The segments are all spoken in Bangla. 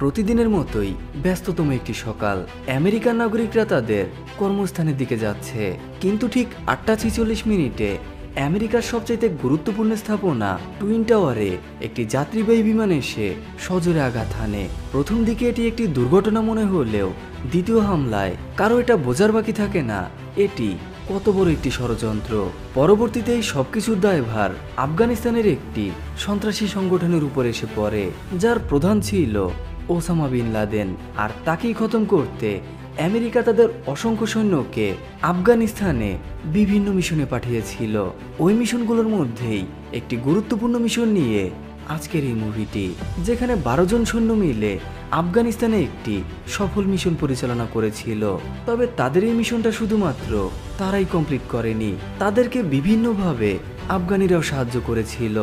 প্রতিদিনের মতোই ব্যস্ততম একটি সকাল। আমেরিকান নাগরিকরা তাদের কর্মস্থানের দিকে যাচ্ছে, কিন্তু ঠিক 8:46 আমেরিকার সবচাইতে গুরুত্বপূর্ণ স্থাপনা টুইন টাওয়ারে একটি যাত্রীবাহী বিমান এসে সজোরে আঘাত হানে। প্রথম দিকে এটি একটি দুর্ঘটনা মনে হলেও দ্বিতীয় হামলায় কারো এটা বোঝার বাকি থাকে না এটি কত বড় একটি ষড়যন্ত্র। পরবর্তীতে এই সবকিছুর দায়ভার আফগানিস্তানের একটি সন্ত্রাসী সংগঠনের উপর এসে পড়ে, যার প্রধান ছিল ওসামা বিন লাদেন। আর তাকেই খতম করতে আমেরিকা তাদের অসংখ্য সৈন্যকে আফগানিস্তানে বিভিন্ন মিশনে পাঠিয়েছিল। ওই মিশনগুলোর মধ্যেই একটি গুরুত্বপূর্ণ মিশন নিয়ে আজকের এই মুভিটি, যেখানে 12 জন সৈন্য মিলে আফগানিস্তানে একটি সফল মিশন পরিচালনা করেছিল। তবে তাদের এই মিশনটা শুধুমাত্র তারাই কমপ্লিট করেনি, তাদেরকে বিভিন্নভাবে আফগানিরাও সাহায্য করেছিল।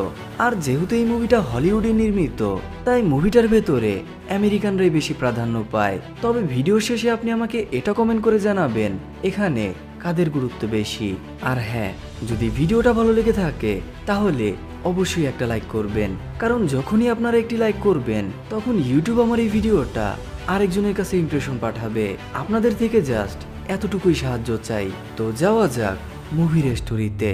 আর যেহেতু এই মুভিটা হলিউডে নির্মিত, তাই মুভিটার ভেতরে আমেরিকানরাই বেশি প্রাধান্য পায়। তবে ভিডিও শেষে আপনি আমাকে এটা কমেন্ট করে জানাবেন এখানে কাদের গুরুত্ব বেশি। আর হ্যাঁ, যদি ভিডিওটা ভালো লেগে থাকে তাহলে অবশ্যই একটা লাইক করবেন, কারণ যখনই আপনারা একটি লাইক করবেন তখন ইউটিউব আমার এই ভিডিওটা আরেকজনের কাছে ইমপ্রেশন পাঠাবে। আপনাদের থেকে জাস্ট এতটুকুই সাহায্য চাই। তো যাওয়া যাক মুভির স্টোরিতে।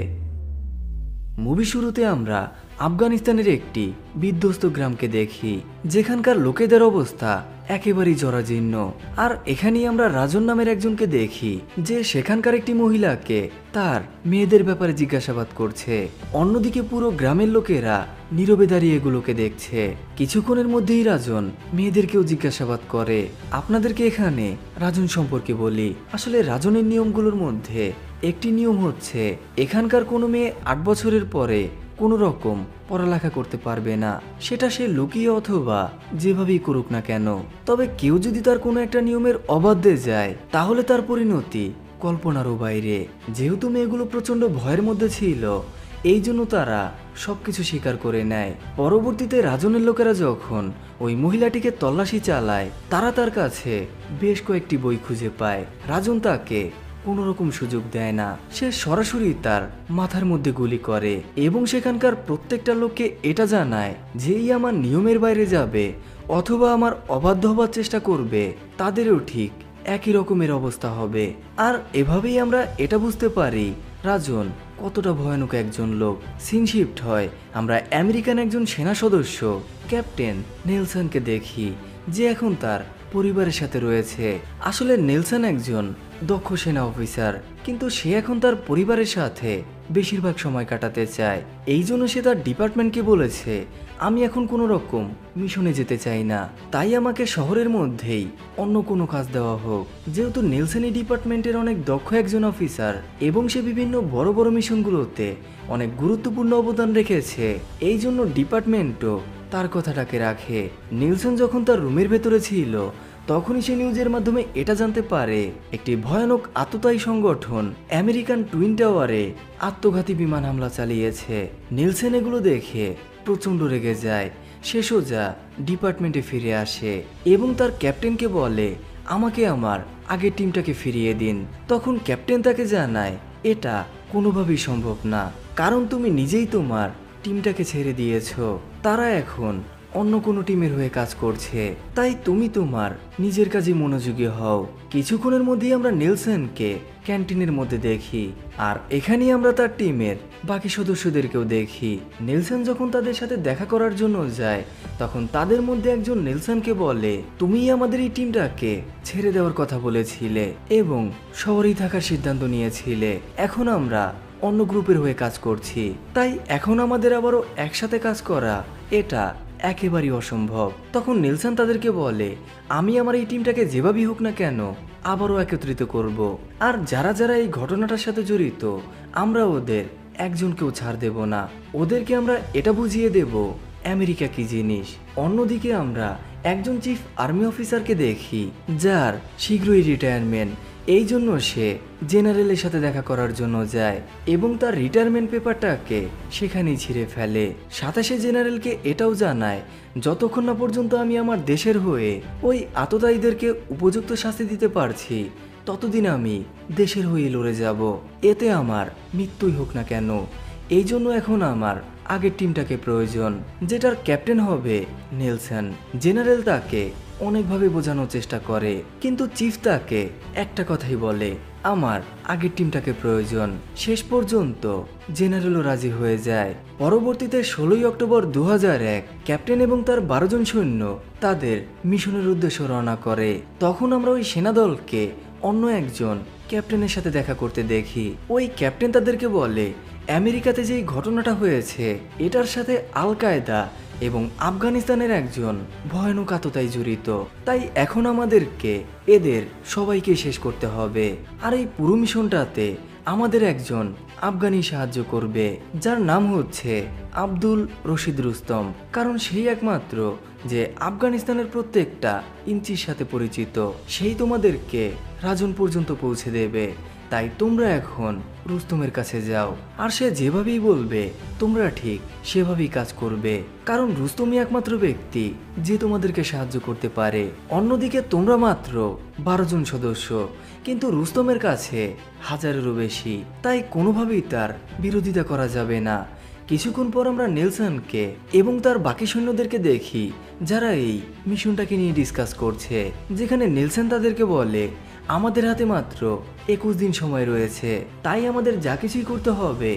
মুভি শুরুতে আমরা আফগানিস্তানের একটি বিধ্বস্ত গ্রামকে দেখি, যেখানকার লোকেদের অবস্থা একেবারেই জরাজীর্ণ। আর এখানেই আমরা রাজন নামের একজনকে দেখি, যে সেখানকার একটি মহিলাকে তার মেয়েদের ব্যাপারে জিজ্ঞাসাবাদ করছে। অন্যদিকে পুরো গ্রামের লোকেরা নীরবে দাঁড়িয়ে এগুলোকে দেখছে। কিছুক্ষণের মধ্যেই রাজন মেয়েদেরকেও জিজ্ঞাসাবাদ করে। আপনাদেরকে এখানে রাজন সম্পর্কে বলি। আসলে রাজনের নিয়মগুলোর মধ্যে একটি নিয়ম হচ্ছে, এখানকার কোনো মেয়ে 8 বছরের পরে কোনো রকম পড়ালেখা করতে পারবে না, সেটা সে লুকিয়ে অথবা যেভাবেই করুক না কেন। তবে কেউ যদি তার কোনো একটা নিয়মের অবাধ্যে যায় তাহলে তার পরিণতি কল্পনারও বাইরে। যেহেতু মেয়েগুলো প্রচন্ড ভয়ের মধ্যে ছিল, এই জন্য তারা সবকিছু স্বীকার করে নেয়। পরবর্তীতে রাজনের লোকেরা যখন ওই মহিলাটিকে তল্লাশি চালায়, তারা তার কাছে বেশ কয়েকটি বই খুঁজে পায়। রাজন তাকে কোনো রকম সুযোগ দেয় না, সে সরাসরি তার মাথার মধ্যে গুলি করে এবং সেখানকার প্রত্যেকটা লোককে এটা জানায়, যেই আমার নিয়মের বাইরে যাবে অথবা আমার অবাধ্য হবার চেষ্টা করবে তাদেরও ঠিক একই রকমের অবস্থা হবে। আর এভাবেই আমরা এটা বুঝতে পারি রাজন কতটা ভয়ানক একজন লোক। সিন শিফট হয়, আমরা আমেরিকান একজন সেনা সদস্য ক্যাপ্টেন নেলসনকে দেখি, যে এখন তার পরিবারের সাথে রয়েছে। আসলে নেলসন একজন দক্ষ সেনা অফিসার, কিন্তু সে এখন তার পরিবারের সাথে বেশিরভাগ সময় কাটাতে চায়। এই জন্য সে তার ডিপার্টমেন্টকে বলেছে, আমি এখন কোনো রকম মিশনে যেতে চাই না, তাই আমাকে শহরের মধ্যেই অন্য কোনো কাজ দেওয়া হোক। যেহেতু নেলসন এই ডিপার্টমেন্টের অনেক দক্ষ একজন অফিসার এবং সে বিভিন্ন বড় বড় মিশনগুলোতে অনেক গুরুত্বপূর্ণ অবদান রেখেছে, এই জন্য ডিপার্টমেন্টও তার কথাটাকে রাখে। নেলসন যখন তার রুমের ভেতরে ছিল, তখনই সে নিউজের মাধ্যমে এটা জানতে পারে একটি ভয়ানক আততায়ী সংগঠন আমেরিকান টুইন টাওয়ারে আত্মঘাতী বিমান হামলা চালিয়েছে। নেলসন এগুলো দেখে প্রচণ্ড রেগে যায়। সে সোজা ডিপার্টমেন্টে ফিরে আসে এবং তার ক্যাপ্টেনকে বলে, আমাকে আমার আগের টিমটাকে ফিরিয়ে দিন। তখন ক্যাপ্টেন তাকে জানায়, এটা কোনোভাবেই সম্ভব না, কারণ তুমি নিজেই তোমার টিমটাকে ছেড়ে দিয়েছো, তারা এখন অন্য কোনো টিমের হয়ে কাজ করছে, তাই তুমি তোমার নিজের কাজে মনোযোগী হও। কিছুক্ষণের মধ্যেই আমরা নেলসনকে ক্যান্টিনের মধ্যে দেখি, আর এখানেই আমরা তার টিমের বাকি সদস্যদেরকেও দেখি। নেলসন যখন তাদের সাথে দেখা করার জন্য যায়, তখন তাদের মধ্যে একজন নেলসনকে বলে, তুমিই আমাদের এই টিমটাকে ছেড়ে দেওয়ার কথা বলেছিলে এবং শহরেই থাকার সিদ্ধান্ত নিয়েছিলে। এখন আমরা অন্য গ্রুপের হয়ে কাজ করছি, তাই এখন আমাদের আবারও একসাথে কাজ করা এটা একেবারেই অসম্ভব। তখন নেলসন তাদেরকে বলে, আমি আমার এই টিমটাকে যেভাবেই হোক না কেন আবারও একত্রিত করব, আর যারা যারা এই ঘটনাটার সাথে জড়িত আমরা ওদের একজনকেও ছাড় দেব না। ওদেরকে আমরা এটা বুঝিয়ে দেব আমেরিকা কি জিনিস। অন্যদিকে আমরা একজন চিফ আর্মি অফিসারকে দেখি, যার শীঘ্রই রিটায়ারমেন্ট, এই জন্য সে জেনারেলের সাথে দেখা করার জন্য যায় এবং তার রিটায়ারমেন্ট পেপারটাকে সেখানেই ছিঁড়ে ফেলে। সাথে সে জেনারেলকে এটাও জানায়, যতক্ষণ না পর্যন্ত আমি আমার দেশের হয়ে ওই আততায়ীদেরকে উপযুক্ত শাস্তি দিতে পারছি, ততদিন আমি দেশের হয়ে লড়ে যাব, এতে আমার মৃত্যুই হোক না কেন। এই জন্য এখন আমার আগের টিমটাকে প্রয়োজন, যেটার ক্যাপ্টেন হবে নেলসন। জেনারেল তাকে অনেকভাবে বোঝানোর চেষ্টা করে, কিন্তু চিফ তাকে একটা কথাই বলে, আমার আগের টিমটাকে প্রয়োজন। শেষ পর্যন্ত জেনারেলও রাজি হয়ে যায়। পরবর্তীতে 16ই অক্টোবর 2001 ক্যাপ্টেন এবং তার 12 জন সৈন্য তাদের মিশনের উদ্দেশ্যে রওনা করে। তখন আমরা ওই সেনাদলকে অন্য একজন ক্যাপ্টেনের সাথে দেখা করতে দেখি। ওই ক্যাপ্টেন তাদেরকে বলে, আমেরিকাতে যেই ঘটনাটা হয়েছে এটার সাথে আল কায়দা এবং আফগানিস্তানের একজন ভয়ানক আততায়ী জড়িত, তাই এখন আমাদেরকে এদের সবাইকে শেষ করতে হবে। আর এই পুরো মিশনটাতে আমাদের একজন আফগানি সাহায্য করবে, যার নাম হচ্ছে আব্দুল রশিদ রুস্তম, কারণ সেই একমাত্র যে আফগানিস্তানের প্রত্যেকটা ইঞ্চির সাথে পরিচিত। সেই তোমাদেরকে রাজন পর্যন্ত পৌঁছে দেবে। তাই তোমরা এখন রুস্তমের কাছে যাও, আর সে যেভাবেই বলবে তোমরা ঠিক সেভাবেই কাজ করবে, কারণ রুস্তমই একমাত্র ব্যক্তি যে তোমাদেরকে সাহায্য করতে পারে। অন্যদিকে তোমরা মাত্র 12 জন সদস্য, কিন্তু রুস্তমের কাছে 1000-এরও বেশি, তাই কোনোভাবেই তার বিরোধিতা করা যাবে না। কিছুক্ষণ পর আমরা নেলসনকে এবং তার বাকি সৈন্যদেরকে দেখি, যারা এই মিশনটাকে নিয়ে ডিসকাস করছে, যেখানে নেলসন তাদেরকে বলে, আমাদের হাতে মাত্র 21 দিন সময় রয়েছে, তাই আমাদের যা কিছুই করতে হবে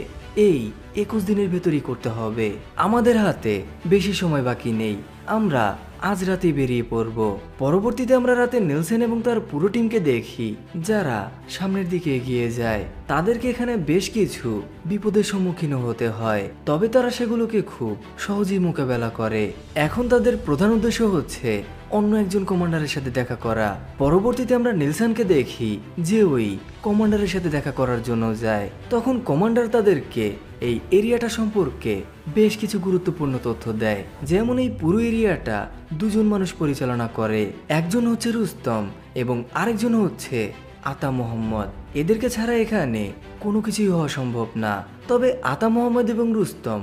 এই 21 দিনের ভেতরই করতে হবে। আমাদের হাতে বেশি সময় বাকি নেই, আমরা আজ রাতে বেরিয়ে পড়ব। পরবর্তীতে আমরা রাতে নেলসন এবং তার পুরো টিমকে দেখি, যারা সামনের দিকে এগিয়ে যায়। তাদেরকে এখানে বেশ কিছু বিপদের সম্মুখীন হতে হয়, তবে তারা সেগুলোকে খুব সহজেই মোকাবেলা করে। এখন তাদের প্রধান উদ্দেশ্য হচ্ছে অন্য একজন কমান্ডারের সাথে দেখা করা। পরবর্তীতে আমরা নেলসনকে দেখি যে ওই কমান্ডারের সাথে দেখা করার জন্য যায়। তখন কমান্ডার তাদেরকে এই এরিয়াটা সম্পর্কে বেশ কিছু গুরুত্বপূর্ণ তথ্য দেয়, যেমন এই পুরো এরিয়াটা 2 জন মানুষ পরিচালনা করে, একজন হচ্ছে রুস্তম এবং আরেকজন হচ্ছে আতা মোহাম্মদ। এদেরকে ছাড়া এখানে কোনো কিছুই হওয়া সম্ভব না। তবে আতা মোহাম্মদ এবং রুস্তম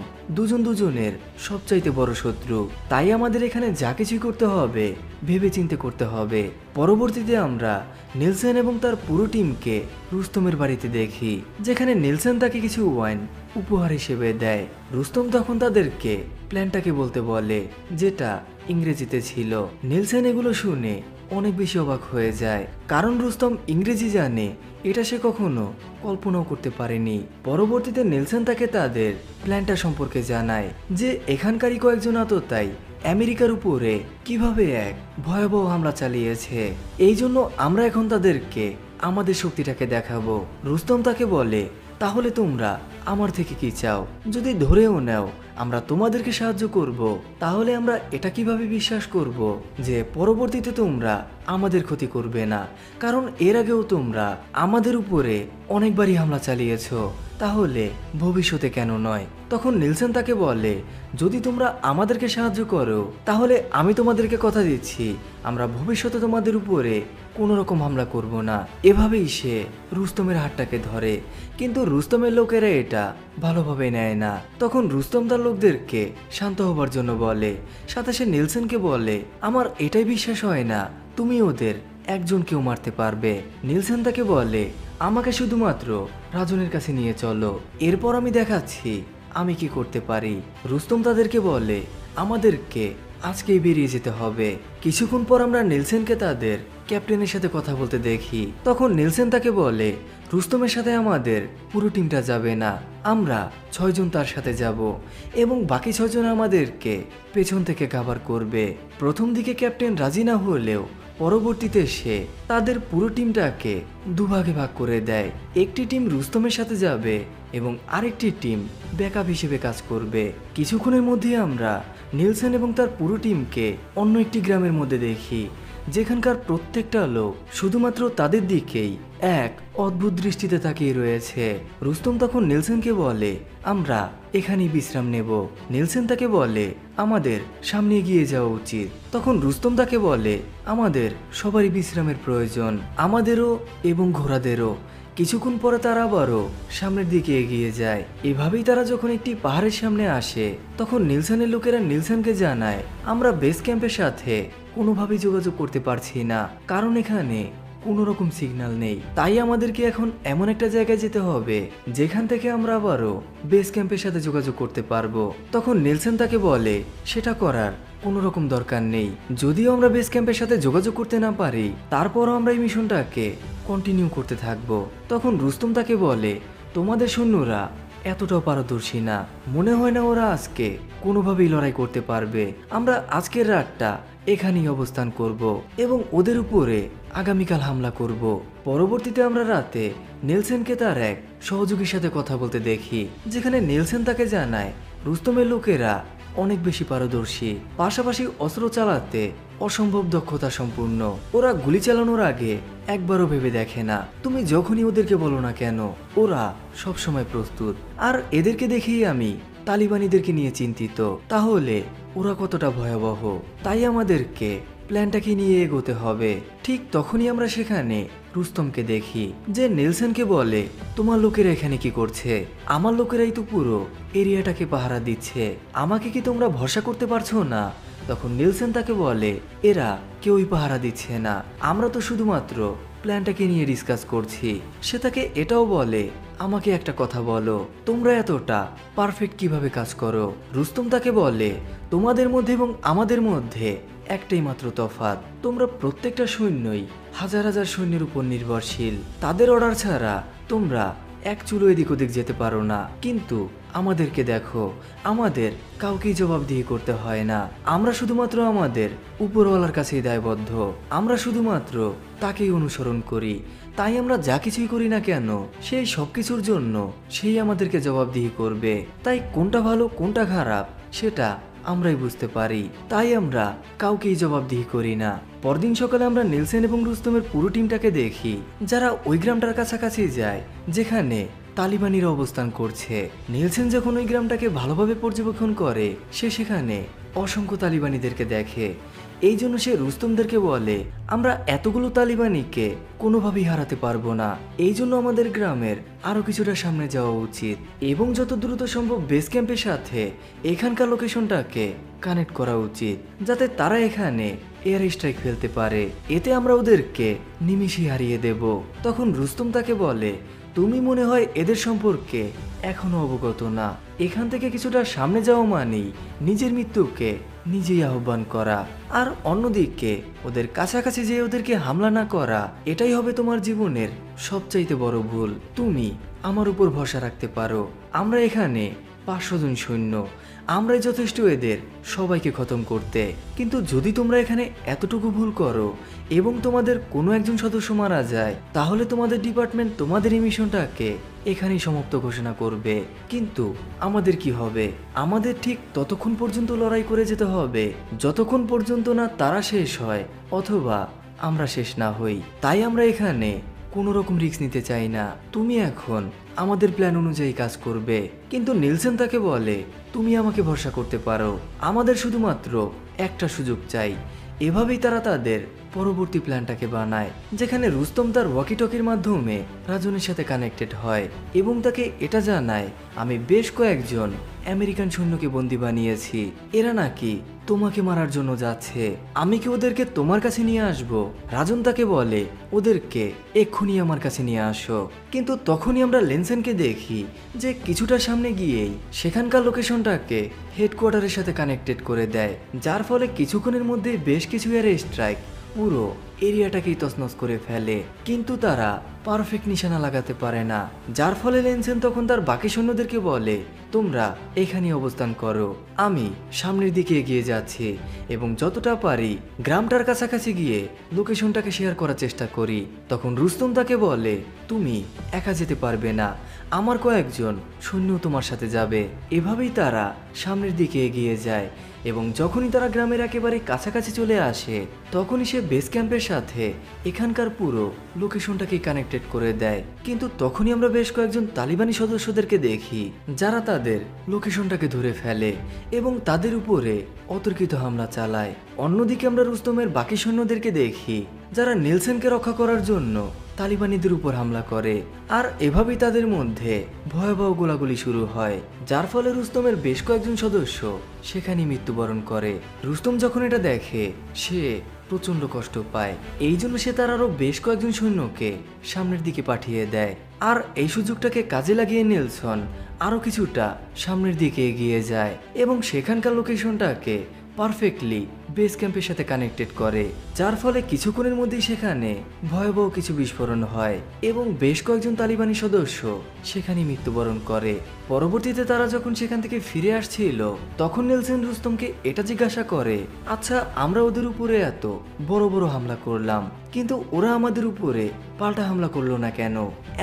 দুজনের সবচাইতে বড় শত্রু, তাই আমাদের এখানে যা কিছুই করতে হবে ভেবে চিন্তে করতে হবে। পরবর্তীতে আমরা নেলসন এবং তার পুরো টিমকে রুস্তমের বাড়িতে দেখি, যেখানে নেলসন তাকে কিছু ওয়াইন উপহার হিসেবে দেয়। রুস্তম তখন তাদেরকে প্ল্যানটাকে বলতে বলে, যেটা ইংরেজিতে ছিল। নেলসন এগুলো শুনে অনেক বেশি অবাক হয়ে যায়, কারণ রুস্তম ইংরেজি জানে, এটা সে কখনো কল্পনাও করতে পারেনি। পরবর্তীতে নেলসন তাকে তাদের প্ল্যানটা সম্পর্কে জানায়, যে এখানকারই কয়েকজন আততায়ী আমেরিকার উপরে কিভাবে এক ভয়াবহ হামলা চালিয়েছে। এই জন্য আমরা এখন তাদেরকে আমাদের শক্তিটাকে দেখাবো। রুস্তম তাকে বলে, তাহলে তোমরা আমার থেকে কি চাও? যদি ধরেও নাও আমরা তোমাদেরকে সাহায্য করব, তাহলে আমরা এটা কিভাবে বিশ্বাস করব যে পরবর্তীতে তোমরা আমাদের ক্ষতি করবে না? কারণ এর আগেও তোমরা আমাদের উপরে অনেকবারই হামলা চালিয়েছো, তাহলে ভবিষ্যতে কেন নয়? তখন নেলসন তাকে বলে, যদি তোমরা আমাদেরকে সাহায্য করো, তাহলে আমি তোমাদেরকে কথা দিচ্ছি আমরা ভবিষ্যতে তোমাদের উপরে কোনো রকম হামলা করব না। এভাবেই সে রুস্তমের হাতটাকে ধরে, কিন্তু রুস্তমের লোকেরা এটা ভালোভাবে নেয় না। তখন রুস্তম তার লোকদেরকে শান্ত হবার জন্য বলে, সাথে সে নেলসনকে বলে, আমার এটাই বিশ্বাস হয় না তুমি ওদের একজনকেও মারতে পারবে। নেলসন তাকে বলে, আমাকে শুধুমাত্র রাজনের কাছে নিয়ে চলো, এরপর আমি দেখাচ্ছি আমি কি করতে পারি। রুস্তম তাদেরকে বলে, আমাদেরকে আজকেই বেরিয়ে যেতে হবে। কিছুক্ষণ পর আমরা নেলসনকে তাদের ক্যাপ্টেনের সাথে কথা বলতে দেখি। তখন নেলসন তাকে বলে, রুস্তমের সাথে আমাদের পুরো টিমটা যাবে না, আমরা 6 জন তার সাথে যাব এবং বাকি 6 জন আমাদেরকে পেছন থেকে কভার করবে। প্রথম দিকে ক্যাপ্টেন রাজি না হলেও পরবর্তীতে সে তাদের পুরো টিমটাকে দুভাগে ভাগ করে দেয়। একটি টিম রুস্তমের সাথে যাবে এবং আরেকটি টিম ব্যাকআপ হিসেবে কাজ করবে। কিছুক্ষণের মধ্যে আমরা নেলসন এবং তার পুরো টিমকে অন্য একটি গ্রামের মধ্যে দেখি, যেখানকার প্রত্যেকটা লোক শুধুমাত্র তাদের দিকেই এক অদ্ভুত দৃষ্টিতে তাকিয়ে রয়েছে। রুস্তম তখন নেলসনকে বলে, আমরা এখানেই বিশ্রাম নেব। নেলসন তাকে বলে, আমাদের সামনে এগিয়ে যাওয়া উচিত। তখন রুস্তম তাকে বলে, আমাদের সবারই বিশ্রামের প্রয়োজন, আমাদেরও এবং ঘোড়াদেরও। কিছুক্ষণ পরে তারা আবারও সামনের দিকে এগিয়ে যায়। এভাবেই তারা যখন একটি পাহাড়ের সামনে আসে, তখন নেলসনের লোকেরা নেলসনকে জানায়, আমরা বেস ক্যাম্পের সাথে কোনোভাবেই যোগাযোগ করতে পারছি না, কারণ এখানে কোনো রকম সিগন্যাল নেই। তাই আমাদেরকে এখন এমন একটা জায়গায় যেতে হবে যেখান থেকে আমরা আবারও বেস ক্যাম্পের সাথে যোগাযোগ করতে পারবো। তখন নেলসন তাকে বলে, সেটা করার কোনো রকম দরকার নেই। যদিও আমরা বেস ক্যাম্পের সাথে যোগাযোগ করতে না পারি, তারপরও আমরা এই মিশনটাকে কন্টিনিউ করতে থাকবো। তখন রুস্তম তাকে বলে, তোমাদের সৈন্যরা এতটাও পারদর্শী না, মনে হয় না ওরা আজকে কোনোভাবেই লড়াই করতে পারবে। আমরা আজকের রাতটা এখানেই অবস্থান করব এবং ওদের উপরে আগামীকাল হামলা করব। পরবর্তীতে আমরা রাতে নেলসনকে তার এক সহযোগীর সাথে কথা বলতে দেখি, যেখানে নেলসন তাকে জানায় রুস্তমের লোকেরা অনেক বেশি পারদর্শী, পাশাপাশি অস্ত্র চালাতে অসম্ভব দক্ষতা সম্পূর্ণ। ওরা গুলি চালানোর আগে একবারও ভেবে দেখে না। তুমি যখনই ওদেরকে বলো না কেন, ওরা সবসময় প্রস্তুত। আর এদেরকে দেখেই আমি তালিবানিদেরকে নিয়ে চিন্তিত, তাহলে ওরা কতটা ভয়াবহ। তাই আমাদেরকে প্ল্যানটাকে নিয়ে এগোতে হবে। ঠিক তখনই আমরা সেখানে রুস্তমকে দেখি, যে নেলসনকে বলে, তোমার লোকেরা এখানে কি করছে? আমার লোকেরাই তো পুরো এরিয়াটাকে পাহারা দিচ্ছে, আমাকে কি তোমরা ভরসা করতে পারছো না? তখন নেলসন তাকে বলে, এরা কেউই পাহারা দিচ্ছে না, আমরা তো শুধুমাত্র প্ল্যানটাকে নিয়ে ডিসকাস করছি। সে তাকে এটাও বলে, আমাকে একটা কথা বলো, তোমরা এতটা পারফেক্ট কিভাবে কাজ করো? রুস্তম তাকে বলে, তোমাদের মধ্যে এবং আমাদের মধ্যে একটাই মাত্র তফাৎ, তোমরা প্রত্যেকটা সৈন্যই হাজার হাজার সৈন্যের উপর নির্ভরশীল। তাদের অর্ডার ছাড়া তোমরা এক চুলো এদিক ওদিক যেতে পারো না। কিন্তু আমাদেরকে দেখো, আমাদের কাউকেই জবাবদিহি করতে হয় না, আমরা শুধুমাত্র আমাদের উপরওয়ালার কাছেই দায়বদ্ধ, আমরা শুধুমাত্র তাকেই অনুসরণ করি। তাই আমরা যা কিছুই করি না কেন, সেই সব কিছুর জন্য সেই আমাদেরকে জবাবদিহি করবে। তাই কোনটা ভালো কোনটা খারাপ সেটা আমরাই বুঝতে পারি, তাই আমরা কাউকেই জবাবদিহি করি না। পরদিন সকালে আমরা নেলসন এবং রুস্তমের পুরো টিমটাকে দেখি, যারা ওই গ্রামটার কাছাকাছি যায় যেখানে তালিবানিরা অবস্থান করছে। নেলসন যখন ওই গ্রামটাকে ভালোভাবে পর্যবেক্ষণ করে, সে সেখানে অসংখ্য তালিবানিদেরকে দেখে। এই জন্য সে রুস্তমদেরকে বলে, আমরা এতগুলো তালিবানিকে কোনোভাবেই হারাতে পারবো না, এই জন্য আমাদের গ্রামের আরো কিছুটা সামনে যাওয়া উচিত এবং যত দ্রুত সম্ভব বেস ক্যাম্পের সাথে এখানকার লোকেশনটাকে কানেক্ট করা উচিত, যাতে তারা এখানে এয়ার স্ট্রাইক ফেলতে পারে। এতে আমরা ওদেরকে নিমিষেই হারিয়ে দেব। তখন রুস্তম তাকে বলে, তুমি মনে হয় এদের সম্পর্কে এখনো অবগত না, এখান থেকে কিছুটা সামনে যাওয়া মানেই নিজের মৃত্যুকে নিজেই আহ্বান করা, আর অন্যদিকে ওদের কাছাকাছি যে ওদেরকে হামলা না করা, এটাই হবে তোমার জীবনের সবচাইতে বড় ভুল। তুমি আমার উপর ভরসা রাখতে পারো, আমরা এখানে 500 জন সৈন্য, আমরাই যথেষ্ট এদের সবাইকে খতম করতে। কিন্তু যদি তোমরা এখানে এতটুকু ভুল করো এবং তোমাদের কোনো একজন সদস্য মারা যায়, তাহলে তোমাদের ডিপার্টমেন্ট তোমাদের এই মিশনটাকে এখানেই সমাপ্ত ঘোষণা করবে। কিন্তু আমাদের কি হবে? আমাদের ঠিক ততক্ষণ পর্যন্ত লড়াই করে যেতে হবে যতক্ষণ পর্যন্ত না তারা শেষ হয় অথবা আমরা শেষ না হই। তাই আমরা এখানে কোনো রকম রিস্ক নিতে চাই না। তুমি এখন আমাদের প্ল্যান অনুযায়ী কাজ করবে। কিন্তু নেলসন তাকে বলে, তুমি আমাকে ভরসা করতে পারো, আমাদের শুধুমাত্র একটা সুযোগ চাই। এভাবেই তারা তাদের পরবর্তী প্ল্যানটাকে বানায়, যেখানে রুস্তম তার ওয়াকিটকির মাধ্যমে রাজনের সাথে কানেক্টেড হয় এবং তাকে এটা জানায়, আমি বেশ কয়েকজন আমেরিকান সৈন্যকে বন্দি বানিয়েছি, এরা নাকি তোমাকে মারার জন্য যাচ্ছে, আমি কি ওদেরকে তোমার কাছে নিয়ে আসব? রাজন তাকে বলে, ওদেরকে এক্ষুনি আমার কাছে নিয়ে আসো। কিন্তু তখনই আমরা লেনসেনকে দেখি যে কিছুটা সামনে গিয়েই সেখানকার লোকেশনটাকে হেডকোয়ার্টারের সাথে কানেক্টেড করে দেয়, যার ফলে কিছুক্ষণের মধ্যে বেশ কিছু এয়ার স্ট্রাইক পুরো এরিয়াটাকেই তছনছ করে ফেলে। কিন্তু তারা পারফেক্ট নিশানা লাগাতে পারে না, যার ফলে লেনসেন তখন তার বাকি সৈন্যদেরকে বলে, তোমরা এখানে অবস্থান করো, আমি সামনের দিকে এগিয়ে যাচ্ছি এবং যতটা পারি গ্রামটার কাছাকাছি গিয়ে লোকেশনটাকে শেয়ার করার চেষ্টা করি। তখন রুস্তম তাকে বলে, তুমি একা যেতে পারবে না, আমার কয়েকজন সৈন্য তোমার সাথে যাবে। এভাবেই তারা সামনের দিকে এগিয়ে যায় এবং যখনই তারা গ্রামের একেবারে কাছাকাছি চলে আসে, তখনই সে বেস ক্যাম্পের সাথে এখানকার পুরো লোকেশনটাকে কানেক্টেড করে দেয়। কিন্তু তখনই আমরা বেশ কয়েকজন তালিবানি সদস্যদেরকে দেখি, যারা তাদের লোকেশনটাকে ধরে ফেলে এবং তাদের উপরে অতর্কিত হামলা চালায়। অন্যদিকে আমরা রুস্তমের বাকি সৈন্যদেরকে দেখি, যারা নেলসনকে রক্ষা করার জন্য তালিবানিদের উপর হামলা করে, আর এভাবেই তাদের মধ্যে ভয়াবহ গোলাগুলি শুরু হয়, যার ফলে রুস্তমের বেশ কয়েকজন সদস্য সেখানে মৃত্যুবরণ করে। রুস্তম যখন এটা দেখে, সে প্রচন্ড কষ্ট পায়, এই জন্য সে তার আরো বেশ কয়েকজন সৈন্যকে সামনের দিকে পাঠিয়ে দেয়। আর এই সুযোগটাকে কাজে লাগিয়ে নেলসন আরো কিছুটা সামনের দিকে এগিয়ে যায় এবং সেখানকার লোকেশনটাকে পারফেক্টলি বেস ক্যাম্পের সাথে কানেক্টেড করে, যার ফলে কিছুক্ষণের মধ্যেই সেখানে ভয়াবহ কিছু বিস্ফোরণ হয় এবং বেশ কয়েকজন তালিবানি সদস্য সেখানে মৃত্যুবরণ করে। পরবর্তীতে তারা যখন সেখান থেকে ফিরে আসছিল তখন নেলসন রুস্তমকে এটা জিজ্ঞাসা করে, আচ্ছা আমরা ওদের উপরে এত বড় বড় হামলা করলাম কিন্তু ওরা আমাদের উপরে পাল্টা হামলা করলো না কেন,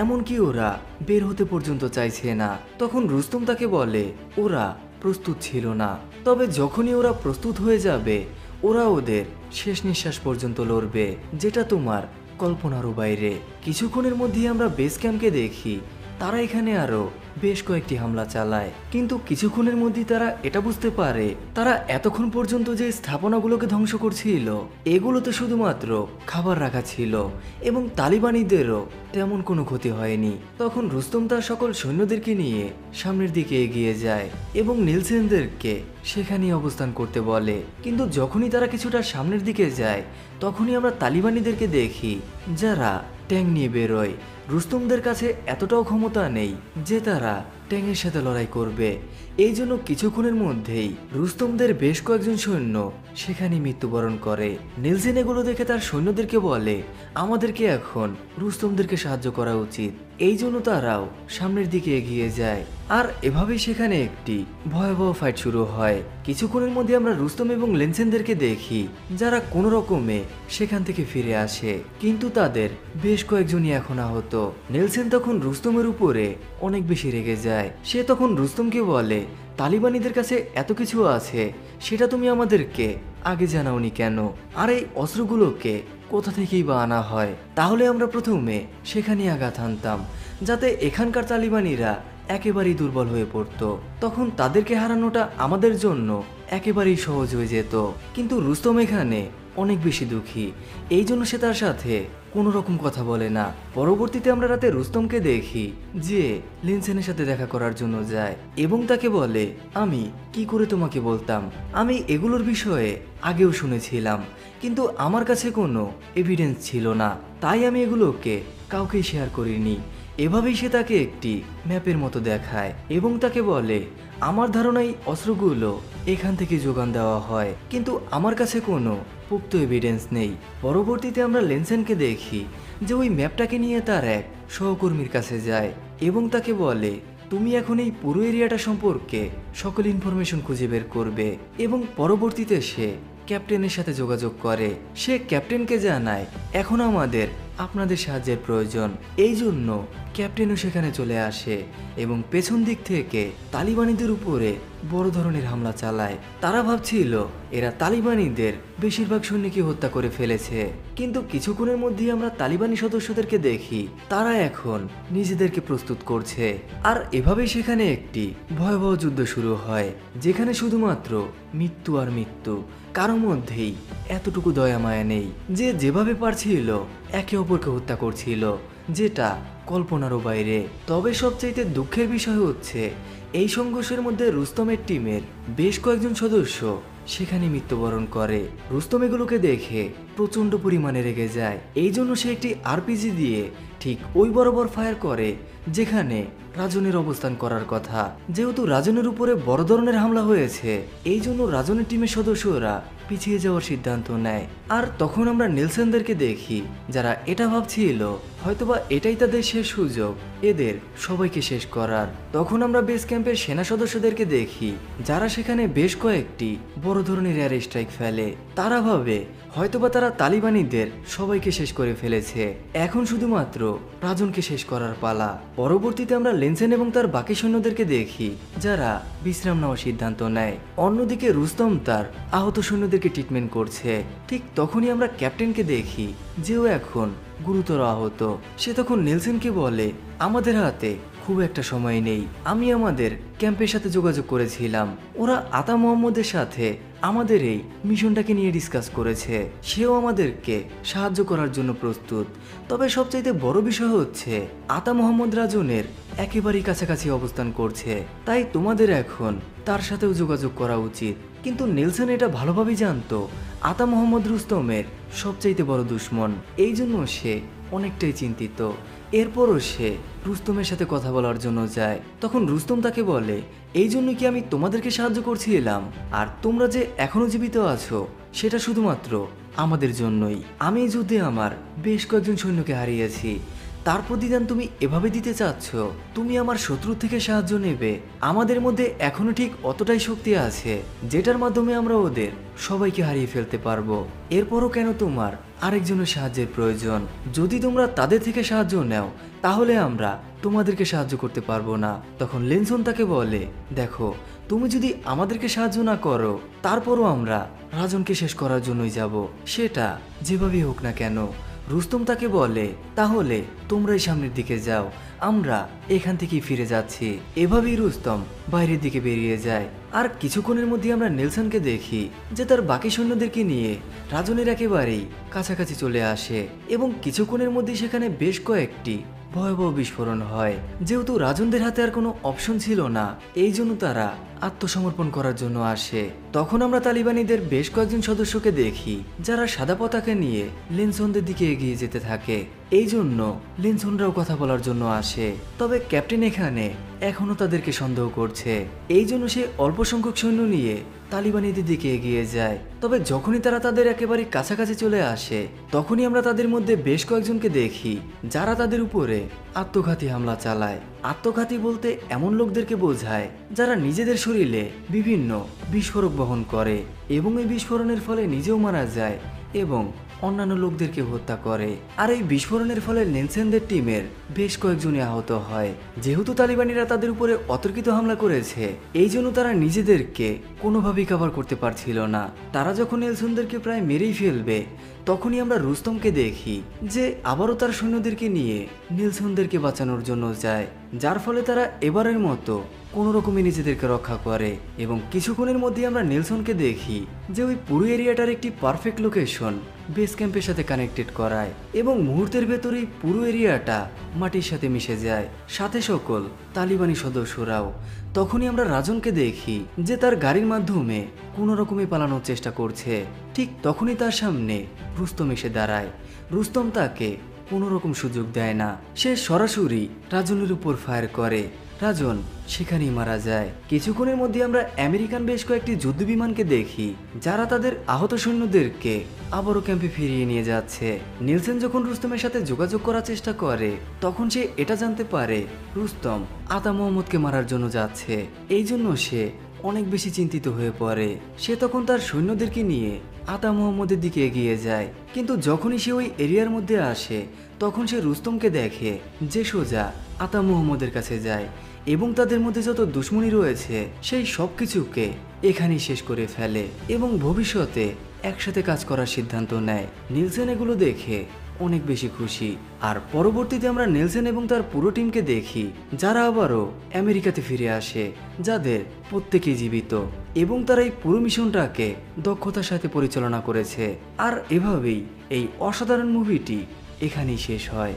এমনকি ওরা বের হতে পর্যন্ত চাইছে না। তখন রুস্তম তাকে বলে ওরা প্রস্তুত ছিল না, তবে যখনই ওরা প্রস্তুত হয়ে যাবে ওরা ওদের শেষ নিঃশ্বাস পর্যন্ত লড়বে, যেটা তোমার কল্পনারও বাইরে। কিছুক্ষণের মধ্যেই আমরা বেস ক্যাম্পকে দেখি তারা এখানে আরো বেশ কয়েকটি হামলা চালায়, কিন্তু কিছুক্ষণের মধ্যেই তারা এটা বুঝতে পারে তারা এতক্ষণ পর্যন্ত যে স্থাপনাগুলোকে ধ্বংস করছিল এগুলোতে শুধুমাত্র খাবার রাখা ছিল এবং তালিবানিদেরও তেমন কোনো ক্ষতি হয়নি। তখন রুস্তম তার সকল সৈন্যদেরকে নিয়ে সামনের দিকে এগিয়ে যায় এবং নেলসনদেরকে সেখানেই অবস্থান করতে বলে, কিন্তু যখনই তারা কিছুটা সামনের দিকে যায় তখনই আমরা তালিবানিদেরকে দেখি যারা ট্যাঙ্ক নিয়ে বেরোয়। রুস্তমদের কাছে এতটাও ক্ষমতা নেই যে তারা ট্যাঙ্কের সাথে লড়াই করবে, এই জন্য কিছুক্ষণের মধ্যেই রুস্তমদের বেশ কয়েকজন সৈন্য সেখানে মৃত্যুবরণ করে। নেলসন এগুলো দেখে তার সৈন্যদেরকে বলে আমাদেরকে এখন রুস্তমদেরকে সাহায্য করা উচিত, এই জন্য তারাও সামনের দিকে এগিয়ে যায় আর এভাবেই সেখানে একটি ভয়াবহ ফাইট শুরু হয়। কিছুক্ষণের মধ্যে আমরা রুস্তম এবং লেনসেনদেরকে দেখি যারা কোনো রকমে সেখান থেকে ফিরে আসে, কিন্তু তাদের বেশ কয়েকজনই এখন আহত। নেলসন তখন রুস্তমের উপরে অনেক বেশি রেগে যায়, সে তখন রুস্তমকে বলে তালিবানিদের কাছে এত কিছু আছে সেটা তুমি আমাদেরকে আগে জানাওনি কেন, আর এই অস্ত্রগুলোকে কোথা থেকেই বা আনা হয়, তাহলে আমরা প্রথমে সেখানে আঘাত হানতাম যাতে এখানকার তালিবানিরা একেবারেই দুর্বল হয়ে পড়তো, তখন তাদেরকে হারানোটা আমাদের জন্য একেবারেই সহজ হয়ে যেত। কিন্তু রুস্তম এখানে অনেক বেশি দুঃখী, এই জন্য সে তার সাথে কোনো রকম কথা বলে না। পরবর্তীতে আমরা রাতে রুস্তমকে দেখি যে লিনসেনের সাথে দেখা করার জন্য যায় এবং তাকে বলে আমি কি করে তোমাকে বলতাম, আমি এগুলোর বিষয়ে আগেও শুনেছিলাম কিন্তু আমার কাছে কোনো এভিডেন্স ছিল না, তাই আমি এগুলোকে কাউকেই শেয়ার করিনি। এভাবেই সে তাকে একটি ম্যাপের মতো দেখায় এবং তাকে বলে আমার ধারণাই অস্ত্রগুলো এখান থেকে যোগান দেওয়া হয়, কিন্তু আমার কাছে কোনো পুক্ত এভিডেন্স নেই। পরবর্তীতে আমরা লেনসেনকে দেখি যে ওই ম্যাপটাকে নিয়ে তার এক সহকর্মীর কাছে যায় এবং তাকে বলে তুমি এখন এই পুরো এরিয়াটা সম্পর্কে সকল ইনফরমেশন খুঁজে বের করবে এবং পরবর্তীতে সে ক্যাপ্টেনের সাথে যোগাযোগ করে। সে ক্যাপ্টেনকে জানায় এখন আমাদের আপনাদের সাহায্যের প্রয়োজন, এই জন্য ক্যাপ্টেনও সেখানে চলে আসে এবং পেছন দিক থেকে তালিবানিদের উপরে বড় ধরনের হামলা চালায়। তারা ভাবছিল এরা তালিবানিদের বেশিরভাগ সৈন্যকে হত্যা করে ফেলেছে, কিন্তু কিছুক্ষণের মধ্যেই আমরা তালিবানি সদস্যদেরকে দেখি তারা এখন নিজেদেরকে প্রস্তুত করছে আর এভাবেই সেখানে একটি ভয়াবহ যুদ্ধ শুরু হয় যেখানে শুধুমাত্র মৃত্যু আর মৃত্যু, কারো মধ্যেই এতটুকু দয়া মায়া নেই, যে যেভাবে পারছিল একে অপরকে হত্যা করছিল, যেটা কল্পনারও বাইরে। তবে সবচাইতে দুঃখের বিষয় হচ্ছে এই সংঘর্ষের মধ্যে রুস্তমের টিমের বেশ কয়েকজন সদস্য সেখানে মৃত্যুবরণ করে। রুস্তম এগুলোকে দেখে প্রচন্ড পরিমাণে রেগে যায়, এই জন্য সে একটি আরপিজি দিয়ে ঠিক ওই বরাবর ফায়ার করে যেখানে রাজনের অবস্থান করার কথা। যেহেতু রাজনের উপরে বড় ধরনের হামলা হয়েছে এই জন্য রাজনের টিমের সদস্যরা পিছিয়ে যাওয়ার সিদ্ধান্ত নেয়। আর তখন আমরা নেলসনদেরকে দেখি যারা এটা ভাবছিল হয়তোবা এটাই তাদের শেষ সুযোগ এদের সবাইকে শেষ করার। তখন আমরা বেস ক্যাম্পের সেনা সদস্যদেরকে দেখি যারা সেখানে বেশ কয়েকটি বড় ধরনের এয়ার স্ট্রাইক ফেলে। তারা ভাবে হয়তোবা তারা তালিবানিদের সবাইকে শেষ করে ফেলেছে, এখন শুধুমাত্র রাজনকে শেষ করার পালা। পরবর্তীতে আমরা লেনসেন এবং তার বাকি সৈন্যদেরকে দেখি যারা বিশ্রাম নেওয়ার সিদ্ধান্ত নেয়। অন্যদিকে রুস্তম তার আহত সৈন্যদেরকে ট্রিটমেন্ট করছে। ঠিক তখনই আমরা ক্যাপ্টেনকে দেখি যেও এখন গুরুতর আহত। সে তখন নেলসনকে বলে আমাদের হাতে খুব একটা সময় নেই, আমি আমাদের ক্যাম্পের সাথে যোগাযোগ করেছিলাম, ওরা আতা মোহাম্মদের সাথে আমাদের এই মিশনটাকে নিয়ে ডিসকাস করেছে, সেও আমাদেরকে সাহায্য করার জন্য প্রস্তুত। তবে সবচাইতে বড় বিষয় হচ্ছে আতা মোহাম্মদ রাজনের একেবারেই কাছাকাছি অবস্থান করছে, তাই তোমাদের এখন তার সাথেও যোগাযোগ করা উচিত। কিন্তু নেলসন এটা ভালোভাবেই জানতো আতা মোহাম্মদ রুস্তমের সবচাইতে বড় দুশ্মন, এই জন্য সে অনেকটাই চিন্তিত। এরপরও সে রুস্তমের সাথে কথা বলার জন্য যায়। তখন রুস্তম তাকে বলে, এই জন্য কি আমি তোমাদেরকে সাহায্য করছিলাম, আর তোমরা যে এখনো জীবিত আছো সেটা শুধুমাত্র আমাদের জন্যই। আমি এই যুদ্ধে আমার বেশ কয়েকজন সৈন্যকে হারিয়েছি, তার প্রতিদান তুমি এভাবে দিতে চাচ্ছ? তুমি আমার শত্রু থেকে সাহায্য নেবে? আমাদের মধ্যে এখনো ঠিক অতটাই শক্তি আছে যেটার মাধ্যমে আমরা ওদের সবাইকে হারিয়ে ফেলতে পারবো। এরপরও কেন তোমার আরেকজনের সাহায্যের প্রয়োজন? যদি তোমরা তাদের থেকে সাহায্য নাও তাহলে আমরা তোমাদেরকে সাহায্য করতে পারবো না। তখন লেনসন তাকে বলে, দেখো, তুমি যদি আমাদেরকে সাহায্য না করো তারপরও আমরা রাজনকে শেষ করার জন্যই যাব, সেটা যেভাবেই হোক না কেন। রুস্তম তাকে বলে, তাহলে তোমরাই সামনের দিকে যাও, আমরা এখান থেকেই ফিরে যাচ্ছি। এভাবেই রুস্তম বাইরের দিকে বেরিয়ে যায়। আর কিছুক্ষণের মধ্যে আমরা নেলসনকে দেখি যে তার বাকি সৈন্যদেরকে নিয়ে রাজনের একেবারেই কাছাকাছি চলে আসে, এবং কিছুক্ষণের মধ্যে সেখানে বেশ কয়েকটি ভয়াবহ বিস্ফোরণ হয়। যেহেতু রাজনদের হাতে আর কোনো অপশন ছিল না, এই জন্য তারা আত্মসমর্পণ করার জন্য আসে। তখন আমরা তালিবানিদের বেশ কয়েকজন সদস্যকে দেখি যারা সাদা পতাকা নিয়ে লেনসনদের দিকে এগিয়ে যেতে থাকে। এই জন্য লেনসনরাও কথা বলার জন্য আসে, তবে ক্যাপ্টেন এখানে এখনো তাদেরকে সন্দেহ করছে। এই জন্য সে অল্প সংখ্যক সৈন্য নিয়ে তালিবানিদের দিকে এগিয়ে যায়। তবে যখনই তারা তাদের একেবারে কাছাকাছি চলে আসে তখনই আমরা তাদের মধ্যে বেশ কয়েকজনকে দেখি যারা তাদের উপরে আত্মঘাতী হামলা চালায়। আত্মঘাতী বলতে এমন লোকদেরকে বোঝায় যারা নিজেদের শরীরে বিভিন্ন বিস্ফোরক বহন করে এবং এই বিস্ফোরণের ফলে নিজেও মারা যায় এবং অন্যান্য লোকদেরকে হত্যা করে। আর এই বিস্ফোরণের ফলে নেলসনদের টিমের বেশ কয়েকজনই আহত হয়। যেহেতু তালিবানিরা তাদের উপরে অতর্কিত হামলা করেছে এই জন্য তারা নিজেদেরকে কোনোভাবেই কভার করতে পারছিল না। তারা যখন নেলসনদেরকে প্রায় মেরেই ফেলবে তখনই আমরা রুস্তমকে দেখি যে আবারও তার সৈন্যদেরকে নিয়ে নেলসনদেরকে বাঁচানোর জন্য যায়, যার ফলে তারা এবারের মতো কোনো রকমে নিজেদেরকে রক্ষা করে। এবং কিছুক্ষণের মধ্যে আমরা নেলসনকে দেখি যে ওই পুরো এরিয়াটার একটি পারফেক্ট লোকেশন বেস ক্যাম্পের সাথে কানেক্টেড করায়, এবং মুহূর্তের ভেতরেই পুরো এরিয়াটা মাটির সাথে মিশে যায়, সাথে সকল তালিবানি সদস্যরাও। তখনই আমরা রাজনকে দেখি যে তার গাড়ির মাধ্যমে কোনো রকমে পালানোর চেষ্টা করছে। ঠিক তখনই তার সামনে রুস্তম এসে দাঁড়ায়। রুস্তম তাকে কোনো রকম সুযোগ দেয় না, সে সরাসরি রাজনের উপর ফায়ার করে। রাজন সেখানেই মারা যায়। কিছুক্ষণের মধ্যে আমরা আমেরিকান বেশ কয়েকটি যুদ্ধ বিমানকে দেখি যারা তাদের আহত সৈন্যদেরকে আবারও ক্যাম্পে ফিরিয়ে নিয়ে যাচ্ছে। নেলসন যখন রুস্তমের সাথে যোগাযোগ করার চেষ্টা করে তখন সে এটা জানতে পারে রুস্তম আতা মোহাম্মদকে মারার জন্য যাচ্ছে। এই জন্য সে অনেক বেশি চিন্তিত হয়ে পড়ে। সে তখন তার সৈন্যদেরকে নিয়ে আতা মোহাম্মদের দিকে এগিয়ে যায়, কিন্তু যখনই সে ওই এরিয়ার মধ্যে আসে তখন সে রুস্তমকে দেখে যে সোজা আতা মোহাম্মদের কাছে যায় এবং তাদের মধ্যে যত দুশ্মনী রয়েছে সেই সব কিছুকে এখানেই শেষ করে ফেলে এবং ভবিষ্যতে একসাথে কাজ করার সিদ্ধান্ত নেয়। নেলসন এগুলো দেখে অনেক বেশি খুশি। আর পরবর্তীতে আমরা নেলসন এবং তার পুরো টিমকে দেখি যারা আবারও আমেরিকাতে ফিরে আসে, যাদের প্রত্যেকেই জীবিত, এবং তারা এই পুরো মিশনটাকে দক্ষতার সাথে পরিচালনা করেছে। আর এভাবেই এই অসাধারণ মুভিটি এখানেই শেষ হয়।